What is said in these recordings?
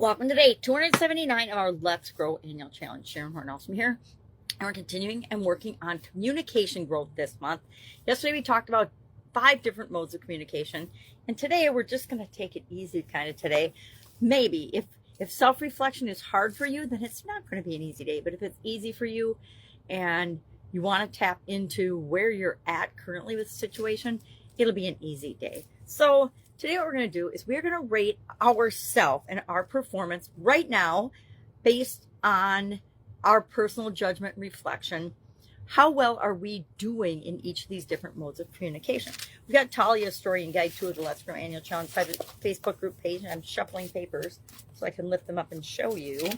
Welcome to day 279 of our Let's Grow annual challenge. Sharon Horne-Ellstrom here, and we're continuing and working on communication growth this month. Yesterday we talked about 5 different modes of communication, and today we're just going to take it easy kind of today. Maybe if self-reflection is hard for you, then it's not going to be an easy day, but if it's easy for you and you want to tap into where you're at currently with the situation, it'll be an easy day. So today what we're going to do is we're going to rate ourselves and our performance right now based on our personal judgment and reflection. How well are we doing in each of these different modes of communication? We've got Talia's story and guide 2 of the Let's Grow annual challenge private Facebook group page, and I'm shuffling papers so I can lift them up and show you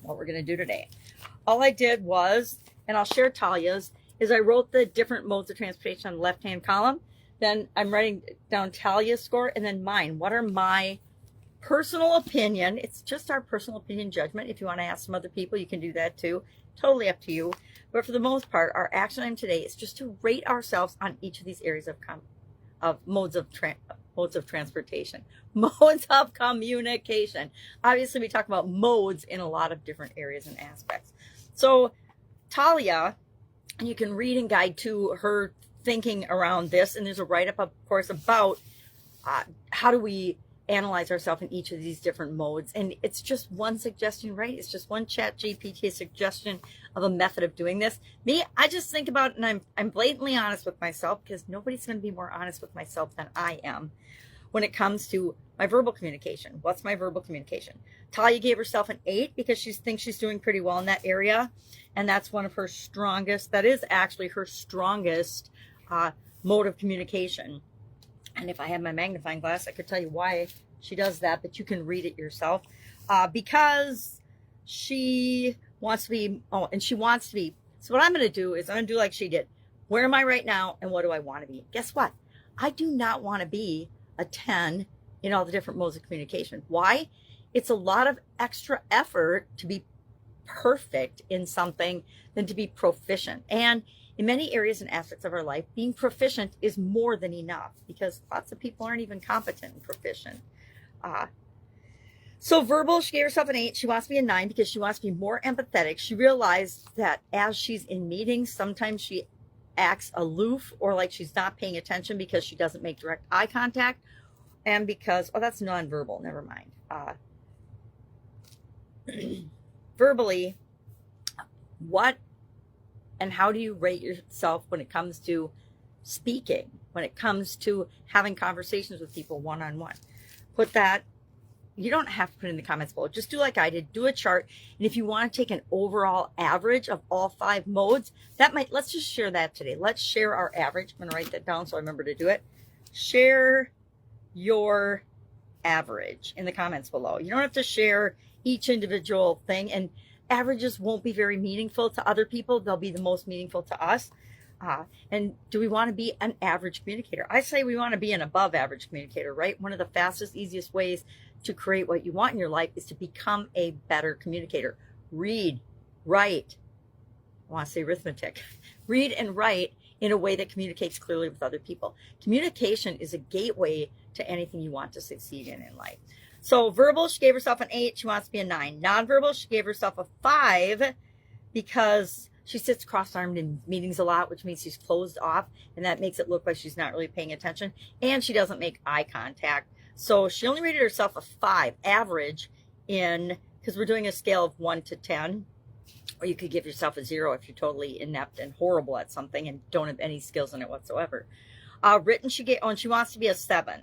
what we're going to do today. All I did was, and I'll share Talia's, is I wrote the different modes of transportation on the left-hand column. Then I'm writing down Talia's score and then mine. What are my personal opinion? It's just our personal opinion judgment. If you want to ask some other people, you can do that too. Totally up to you. But for the most part, our action item today is just to rate ourselves on each of these areas of modes of transportation, modes of communication. Obviously, we talk about modes in a lot of different areas and aspects. So Talia, you can read in guide 2 her thinking around this, and there's a write-up, of course, about how do we analyze ourselves in each of these different modes. And it's just one suggestion, right? It's just one chat GPT suggestion of a method of doing this. Me, I just think about it, and I'm blatantly honest with myself, because nobody's going to be more honest with myself than I am when it comes to my verbal communication. What's my verbal communication? Talia gave herself an 8 because she thinks she's doing pretty well in that area, and that's one of her strongest, that is actually her strongest mode of communication. And if I had my magnifying glass, I could tell you why she does that, but you can read it yourself. Because she wants to be, and she wants to be. So what I'm going to do is I'm going to do like she did. Where am I right now, and what do I want to be? Guess what? I do not want to be a 10 in all the different modes of communication. Why? It's a lot of extra effort to be perfect in something than to be proficient. And in many areas and aspects of our life, being proficient is more than enough, because lots of people aren't even competent and proficient. So verbal, she gave herself an 8. She wants to be a 9 because she wants to be more empathetic. She realized that as she's in meetings, sometimes she acts aloof or like she's not paying attention because she doesn't make direct eye contact, and because, oh, that's nonverbal, never mind. Verbally, what and how do you rate yourself when it comes to speaking, when it comes to having conversations with people one-on-one? Put that, you don't have to put it in the comments below. Just do like I did, do a chart. And if you want to take an overall average of all 5 modes, that might, let's just share that today. Let's share our average. I'm going to write that down so I remember to do it. Share your average in the comments below. You don't have to share each individual thing, and averages won't be very meaningful to other people. They'll be the most meaningful to us. And do we want to be an average communicator? I say we want to be an above average communicator, right? One of the fastest, easiest ways to create what you want in your life is to become a better communicator. Read, write, I want to say arithmetic. Read and write in a way that communicates clearly with other people. Communication is a gateway to anything you want to succeed in life. So verbal, she gave herself an 8. She wants to be a 9. Nonverbal, she gave herself a 5 because she sits cross-armed in meetings a lot, which means she's closed off, and that makes it look like she's not really paying attention. And she doesn't make eye contact. So she only rated herself a 5, average, because we're doing a scale of 1 to 10. Or you could give yourself a 0 if you're totally inept and horrible at something and don't have any skills in it whatsoever. Written, and she wants to be a 7.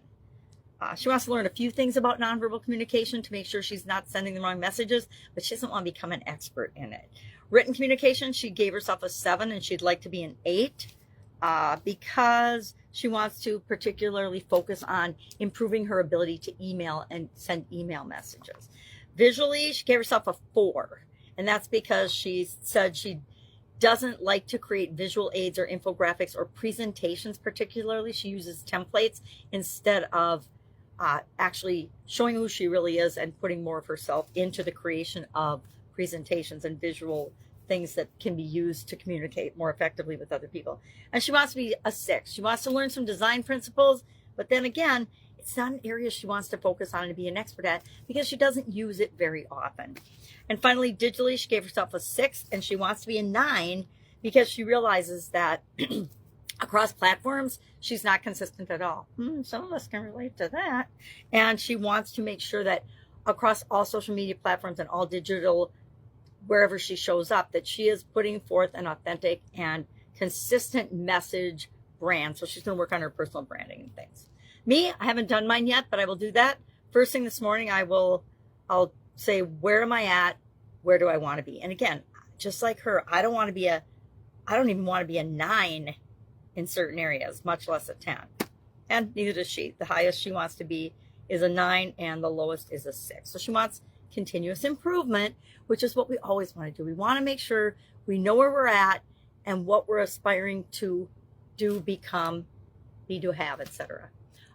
She wants to learn a few things about nonverbal communication to make sure she's not sending the wrong messages, but she doesn't want to become an expert in it. Written communication, she gave herself a 7, and she'd like to be an 8 because she wants to particularly focus on improving her ability to email and send email messages. Visually, she gave herself a 4, and that's because she said she doesn't like to create visual aids or infographics or presentations particularly. She uses templates instead of actually showing who she really is and putting more of herself into the creation of presentations and visual things that can be used to communicate more effectively with other people. And she wants to be a 6. She wants to learn some design principles, but then again, it's not an area she wants to focus on and be an expert at because she doesn't use it very often. And finally, digitally, she gave herself a 6, and she wants to be a 9 because she realizes that across platforms, she's not consistent at all. Some of us can relate to that. And she wants to make sure that across all social media platforms and all digital, wherever she shows up, that she is putting forth an authentic and consistent message brand. So she's going to work on her personal branding and things. Me, I haven't done mine yet, but I will do that. First thing this morning, I'll say, where am I at? Where do I want to be? And again, just like her, I don't even want to be a 9 in certain areas, much less a 10. And neither does she. The highest she wants to be is a 9, and the lowest is a 6. So she wants continuous improvement, which is what we always want to do. We want to make sure we know where we're at and what we're aspiring to do, become, be, do, have, etc.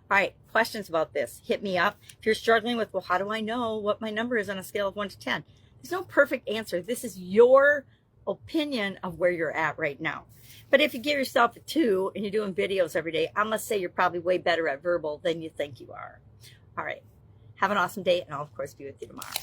All right, questions about this, hit me up. If you're struggling with, well, how do I know what my number is on a scale of 1 to 10? There's no perfect answer. This is your opinion of where you're at right now. But if you give yourself a 2 and you're doing videos every day, I must say you're probably way better at verbal than you think you are. All right, have an awesome day, and I'll, of course, be with you tomorrow.